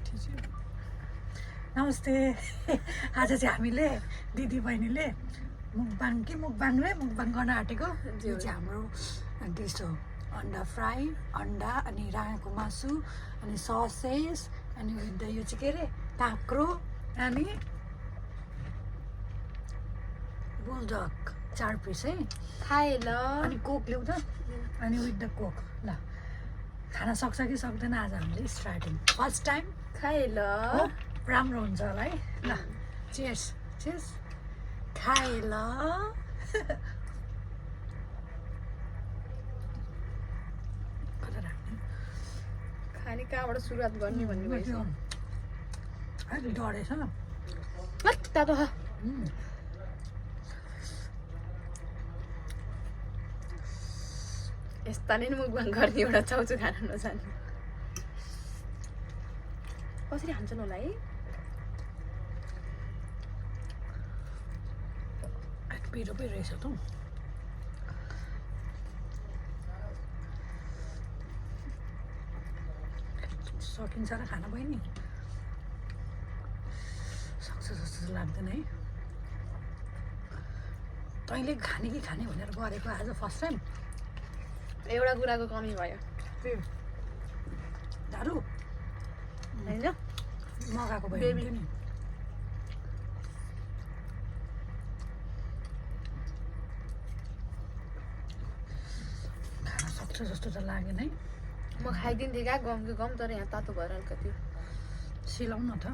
नमस्ते। आज चाहिँ हामीले दिदी बहिनीले मुकबाङ गर्न आँटेको। यो चाहिँ हाम्रो डिस हो। अन्डा फ्राई, अन्डा अनि रायोको मासु अनि ससेज अनि यो चाहिँ के अरे काँक्रो अनि बुलडग 4 पिस है। खाए ल अनि कोक ल्याउ त अनि विथ द कोक। ल खाना सक्छ कि सक्दैन आज हामीले स्टार्टिङ फर्स्ट टाइम खाए ल राम्रो हुन्छ होला है। ल चियर्स चियर्स खाए ल। खाने कहाँबाट सुरुवात गर्ने भन्ने भएछ। डढेछ तातो खा। यस्ता नै मुखबाङ गर्ने एउटा चाउचु खान नजाने कसरी खान्छन् होला है। पिरो पनि रहेछ त सकिन्छ र खाना बहिनी सक्छ जस्तो त लाग्दैन है। तैँले खाने कि खाने भनेर गरेको आज फर्स्ट टाइम एउटा कुराको कमी भयो दारु होइन मगाएको भयो नि खाना सक्छ जस्तो त लागेन है। म खाइदिन्थेँ क्या गमको गम तर यहाँ तातो भएर अलिकति सिलाउन न त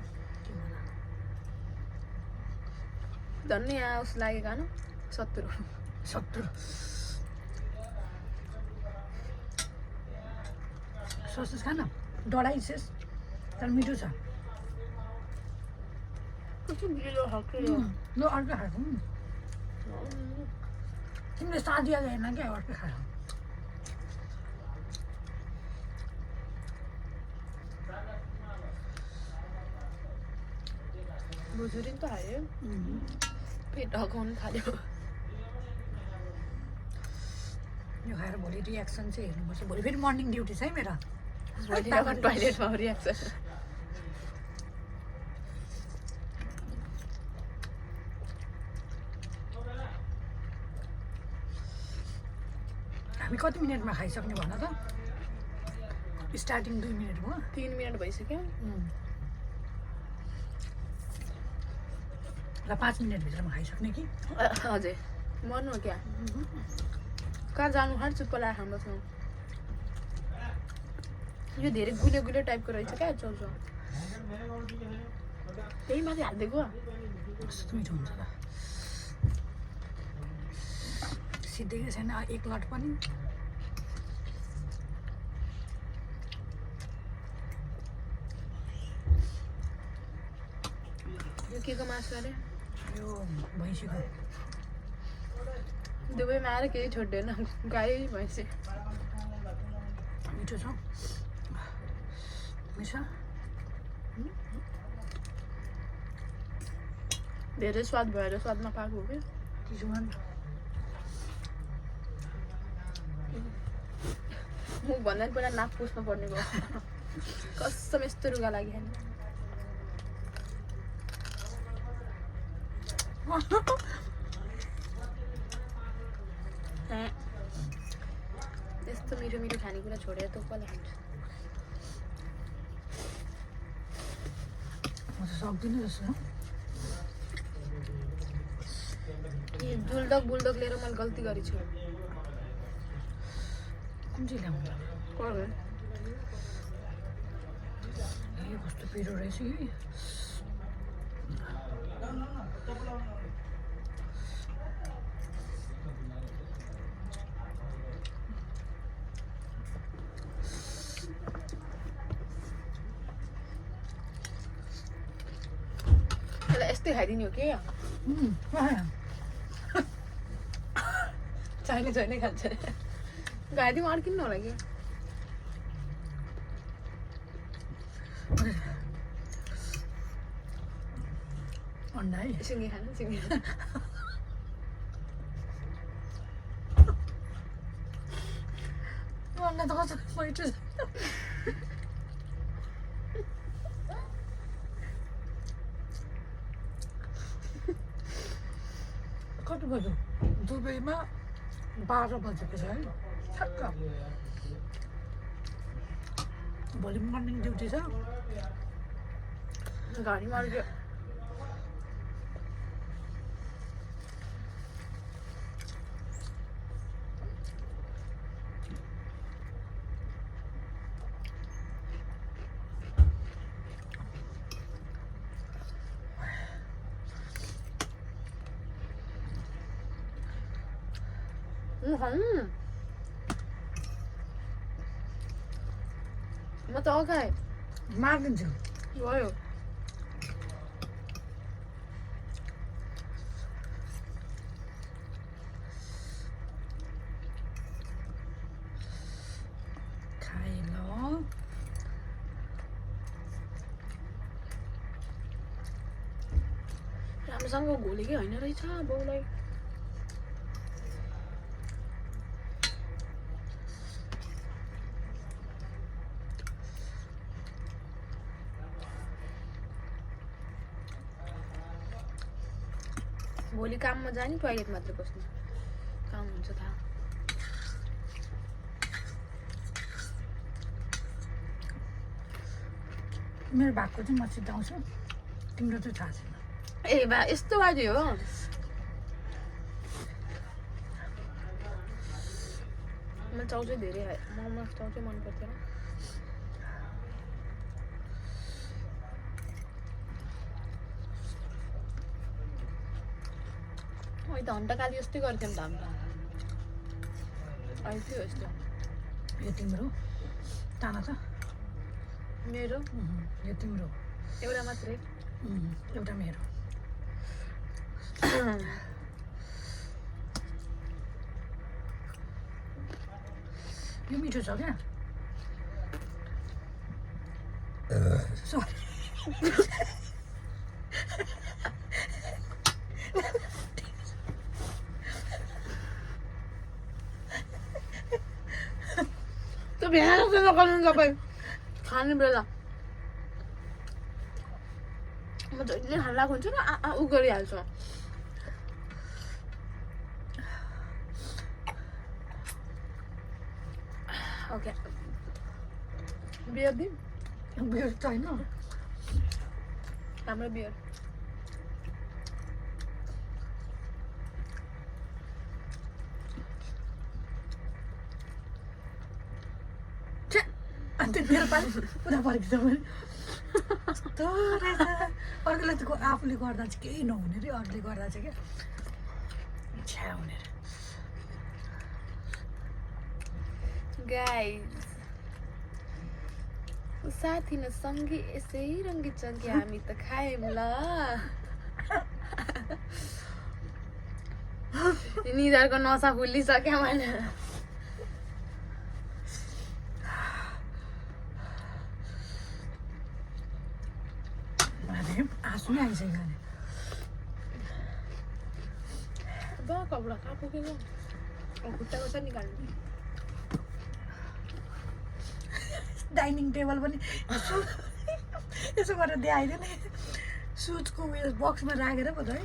धन्य यहाँ उस लाग्यो खानु 70 ससेज खान डढाइ शेष तर मिठो छ। कति गिलो खाएको ल अर्कै खाएको तिमीले सादिया जाएन क्या अर्कै खाएको। बुझुरी नि त खायो पेट ढकाउनु थाल्यो। यो खाएर भोलि रियाक्सन चाहिँ हेर्नुपर्छ। भोलि फेरि मर्निङ ड्युटी छ है मेरो। टोइलेटमा रियाक्सन हामी कति मिनटमा खाइसक्ने भन त। स्टार्टिङ 2 मिनट भयो 3 मिनट भइसक्यो। ल 5 मिनटभित्रमा खाइसक्ने कि हजुर मर्नु हो क्या कहाँ जानु खानु चुप्प लगाएर खानुपर्छ। यो धेरै गुलियो गुलियो टाइपको रहेछ क्या चाउचाउ त्यही माथि हालिदिएको कस्तो मिठो हुन्छ त। सिद्धेकै छैन एक लट पनि। यो के को मासु अरे यो भैँसीको दुबईमा आएर केही छोड्दैन गाई भैँसी मिठो छ मिठो धेरै स्वाद भएर स्वादमा पाएको हो कि चिसोमान मुख भन्दा पनि पहिला नाक पुस्नु पर्ने भयो कसम यस्तो रुगा लाग्यो यस्तो मिठो मिठो खानेकुरा छोडेर त कसले खान्छ। म त सक्दिनँ जस्तो बुलडग लिएर मैले गल्ती गरेछु। कुन चाहिँ ल्याउनु ए कस्तो पिरो रहेछ कि यस्तै खाइदिने हो कि चाहिने खान्छ खाइदिउँ अड्किनु होला कि अन्डा है सिँगी खानु अन्डा त कस्तो मिठो छ बज्यो दुबईमा 12 बजेको छ है ठ्याक्क भोलि मर्निङ ड्युटी छ गाडीमा अल्झ्यो म त अगाएँ मारिदिन्छु गयो खाइ ल राम्रोसँग घोलेकै होइन रहेछ बाउलाई भोलि काममा जाने टोइलेट मात्र बस्नु काम हुन्छ थाहा मेरो भएको चाहिँ म सिधाउँछु तिम्रो चाहिँ थाहा छैन ए बा यस्तो बाजे हो म चाउचाउ धेरै खाएँ मोमो चाउचाउ मन पर्थेन अहिले त हन्टाकाली जस्तै गर्थ्यौँ त हामी अहिले थियो यस्तो यो तिम्रो ताना छ मेरो यो तिम्रो एउटा मात्रै एउटा मेरो यो मिठो छ क्या सरी त्यो भ्याएर नगर्नु तपाईँ खाने बेला म जहिले खान लाग्नु हुन्छ नि ऊ गरिहाल्छु ओके बियर दिउँ बियर छैन हाम्रो बियर अन्त मेरो पालि पुरा फर्किन्छ भने कस्तो रहेछ अर्कोले त आफूले गर्दा चाहिँ केही नहुने रे अरूले गर्दा चाहिँ क्या छ्या हुने रे गाइस साथी न सँगै यसै रङ्गी चङ्गी हामी त खायौँ ल निधारको नसा खुलिसक्यो मैले आँसु नै आइसक्यो भने कपडा कहाँ पुगेको खुट्टाको छ निकाल्नु डाइनिङ टेबल पनि यसो गरेर देखाइदियो नि सुजको उयो बक्समा राखेर पो त है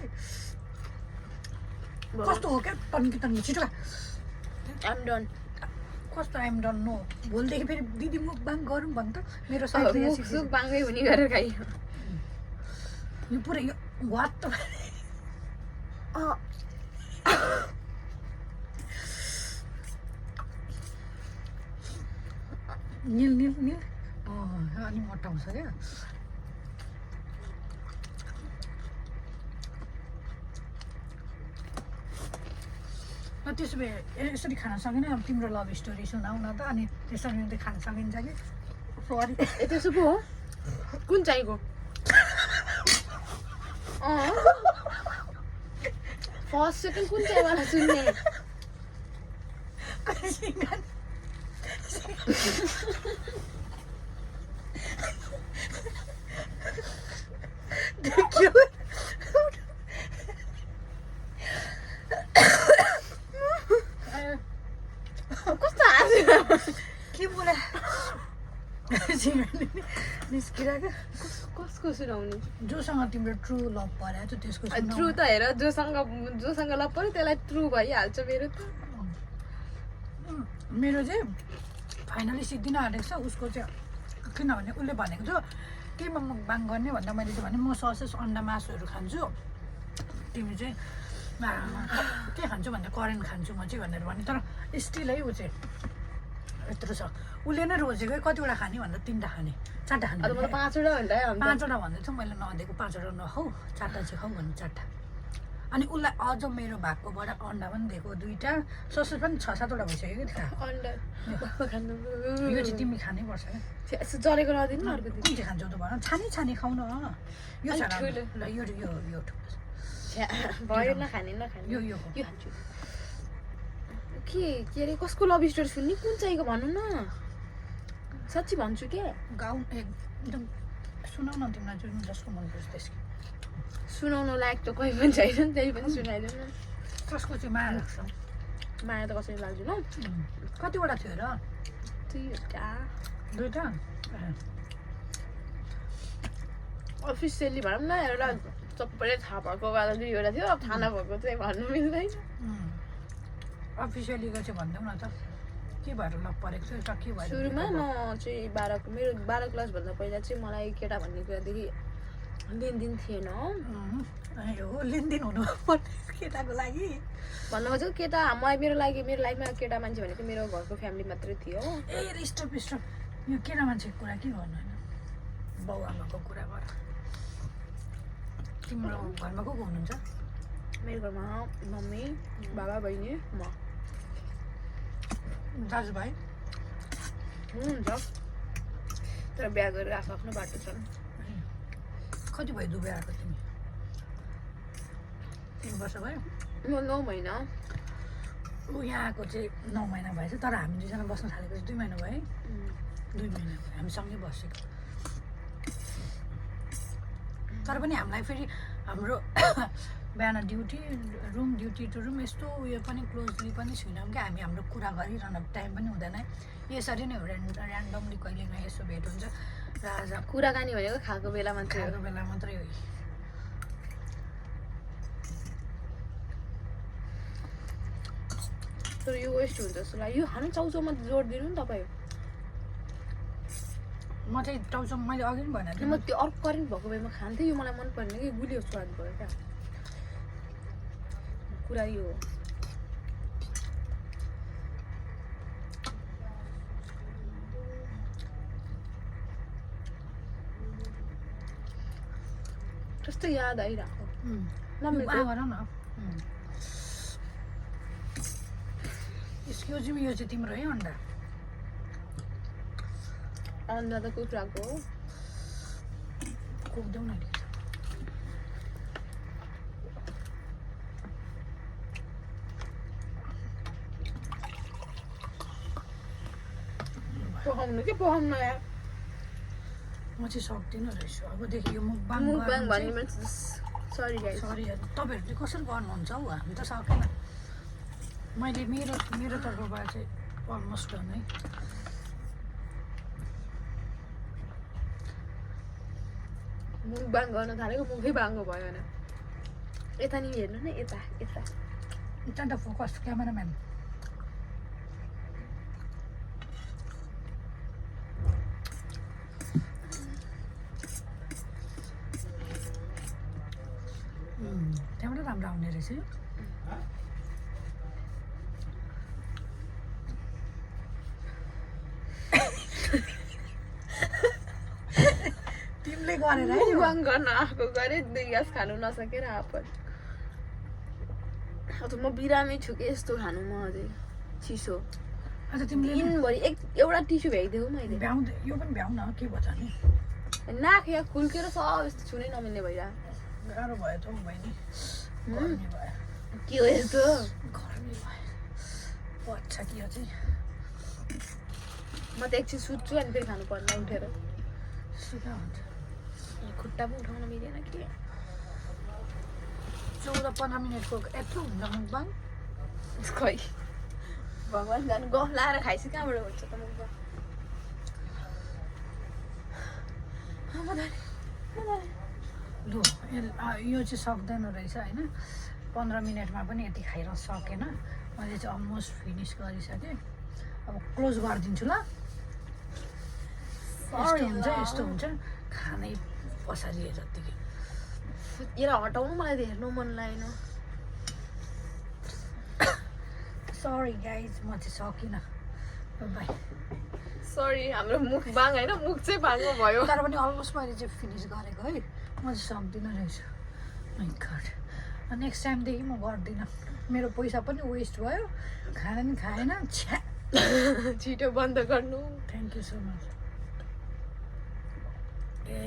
कस्तो हो क्या तन्की तन्की छिटो आइम डन कस्तो आइम डन नो भोलिदेखि फेरि दिदी मुखबाङ गरौँ भन् त मेरो साइड मुख बाङ्गै हुने गरेर खाइयो यो पुरै यो वाट त निल निल निल अनि मोटाउँछ क्या त्यसो भए यसरी खान सकेन अब तिम्रो लभ स्टोरी सुनाउ न त अनि त्यसरी त खान सकिन्छ कि सरी त्यसो पो हो कुन चाहिँको फर्स्ट सेकेन्ड कुन चाहिँ वाला सुन्ने कस्तो हाँस्यो के बोला निस्किरहेको कसको सुनाउनु जोसँग तिम्रो ट्रु लभ पऱ्यो त त्यसको ट्रु त हेर जोसँग लभ पर्यो त्यसलाई ट्रु भइहाल्छ मेरो त मेरो चाहिँ फाइनली सिद्धिन आँटेको छ उसको चाहिँ किनभने उसले भनेको थियो केमा मुखबाङ गर्ने भन्दा मैले चाहिँ भने म ससेस अन्डा मासुहरू खान्छु तिमी चाहिँ के खान्छु भन्दा करेन्ट खान्छु म चाहिँ भनेर भने तर स्टिल है ऊ चाहिँ यत्रो छ उसले नै रोजेको कतिवटा खाने भन्दा 3टा खाने 4टा खाने अब मलाई 5वटा भन्दा 5वटा भन्दै थियो मैले नदिएको 5वटा नखाऊ 4टा चाहिँ खाऊ भन्नु 4टा अनि उसलाई अझ मेरो भागकोबाट अन्डा पनि दिएको 2टा ससेज पनि 6-7वटा भइसक्यो कि अन्डा खानु यो चाहिँ तिमी खानै पर्छ क्या यसो जलेको नदिनु न अर्को दिन कुन चाहिँ खान्छौ त भन छानी खाऊ न यो छ ठुलो। ल यो ठुलो भयो नखाने नखाने यो यो खान्छु के अरे कसको लभ स्टोरी सुन्ने कुन चाहिँको भन्नु न साँच्ची भन्छु के गाउँ एकदम सुनाउ न तिमीलाई जुन जसको मन पर्छ त्यसको सुनाउनु लायक त कोही पनि छैन त्यही पनि सुनाइदिनु न कसको चाहिँ माया लाग्छ माया त कसरी लाग्दैन कतिवटा थियो र 2टा अफिसियली भनौँ न एउटा सबैले थाहा भएको बेला 2वटा थियो अब थाहा नभएको चाहिँ भन्नु मिल्दैन अफिसियलीको चाहिँ भनिदेऊ न त के भएर लभ परेको थियो र के भयो सुरुमा म चाहिँ मेरो 12 क्लासभन्दा पहिला चाहिँ मलाई केटा भन्ने कुरादेखि लेनदेन थिएन हो लेनदेन हुनु केटाको लागि भन्नु खोजेको केटा मेरो लाइफमा केटा मान्छे भनेको मेरो घरको फ्यामिली मात्रै थियो ए स्टप यो केटा मान्छेको कुरा के गर्नु होइन बाउ आमाको कुरा गर तिम्रो घरमा को हुनुहुन्छ मेरो घरमा मम्मी बाबा बहिनी म दाजुभाइ हुनुहुन्छ तर बिहा गरेर आफ्नो बाटो छन् कति भयो दुबई आएको तिमी 3 वर्ष भयो म 9 महिना ऊ यहाँ आएको चाहिँ 9 महिना भएछ तर हामी दुईजना बस्न थालेको चाहिँ 2 महिना भयो 2 महिना भयो हामी सँगै बसेको तर पनि हामीलाई फेरि हाम्रो बिहान ड्युटी टु रुम यस्तो उयो पनि क्लोजली पनि छैनौँ क्या हामी हाम्रो कुरा गरिरहन टाइम पनि हुँदैन यसरी नै ऱ्यान्डमली कहिले न यसो भेट हुन्छ र आज कुराकानी भनेको खाएको बेला मात्रै खाएको बेला मात्रै हो तर यो वेस्ट हुन्छ जस्तो लाग्यो यो खानु चाउचाउमा जोड दिनु नि तपाईँ म चाहिँ टाउचाउ मैले अघि पनि भनेको म त्यो अर्को करेन्ट भएको बेलामा खान्थेँ यो मलाई मन परेन कि गुलियो स्वाद भयो क्या कुरा यो हो कस्तो याद आइरहेको मम्मीको गर न एक्सक्युज मी यो चाहिँ तिम्रो है अन्डा अन्डा त कुखुराको हो कोक्देऊ न पकाउनु के पकाउनु यार म चाहिँ सक्दिनँ रहेछु अबदेखि यो मुखबाङ भन्ने मान्छे सरी गाइस सरी तपाईँहरू चाहिँ कसरी गर्नुहुन्छ हौ हामी त सकेन मैले मेरो तर्फबाट चाहिँ अलमोस्ट डन है मुखबाङ गर्न थालेको मुखै बाङ्गो भयो होइन यता नि हेर्नु न यता त्यहाँ फोकस क्यामेराम्यान त्यहाँबाट राम्रो आउने रहेछ तिमीले गरेर मुखबाङ गर्न आएको गरे 2 ग्लास खानु नसकेर आपत अब म बिरामी छु कि यस्तो खानु म अझै चिसो अच्छा तिमीले दिनभरि एउटा टिस्यु भ्याइदिएको मैले भ्याउँदै यो पनि भ्याउ न के भन्छ नि नाक यहाँ खुल्केर सब यस्तो छुनै नमिल्ने भइरहेको गाह्रो भयो त हौ बहिनी गर्मी भयो के हो यस्तो गर्मी भयो अच्छा के हो चाहिँ म त एकछिन सुत्छु अनि फेरि खानु पर्ने उठेर सुता हुन्छ खुट्टा पनि उठाउन मिलेन के 14-15 मिनटको यत्रो हुन्छ मुखबाङ खै भगवान् जानु गफ लाएर खाइसि कहाँबाट हुन्छ त मुखबाङ लु यो चाहिँ सक्दैन रहेछ होइन 15 मिनटमा पनि यति खाएर सकेन मैले चाहिँ अलमोस्ट फिनिस गरिसकेँ अब क्लोज गरिदिन्छु ल यस्तो हुन्छ खानै पछाडि जत्तिकै यसलाई हटाउनु मलाई त हेर्नु मन लागेन सरी गाइज म चाहिँ सकिनँ बाई सरी हाम्रो मुख बाङ होइन मुख चाहिँ बाङ्गो भयो तर पनि अलमोस्ट मैले चाहिँ फिनिस गरेको है म चाहिँ सक्दिनँ रहेछ गड नेक्स्ट टाइमदेखि म गर्दिनँ मेरो पैसा पनि वेस्ट भयो खाना नि खाएन छ्या छिटो बन्द गर्नु thank you so much A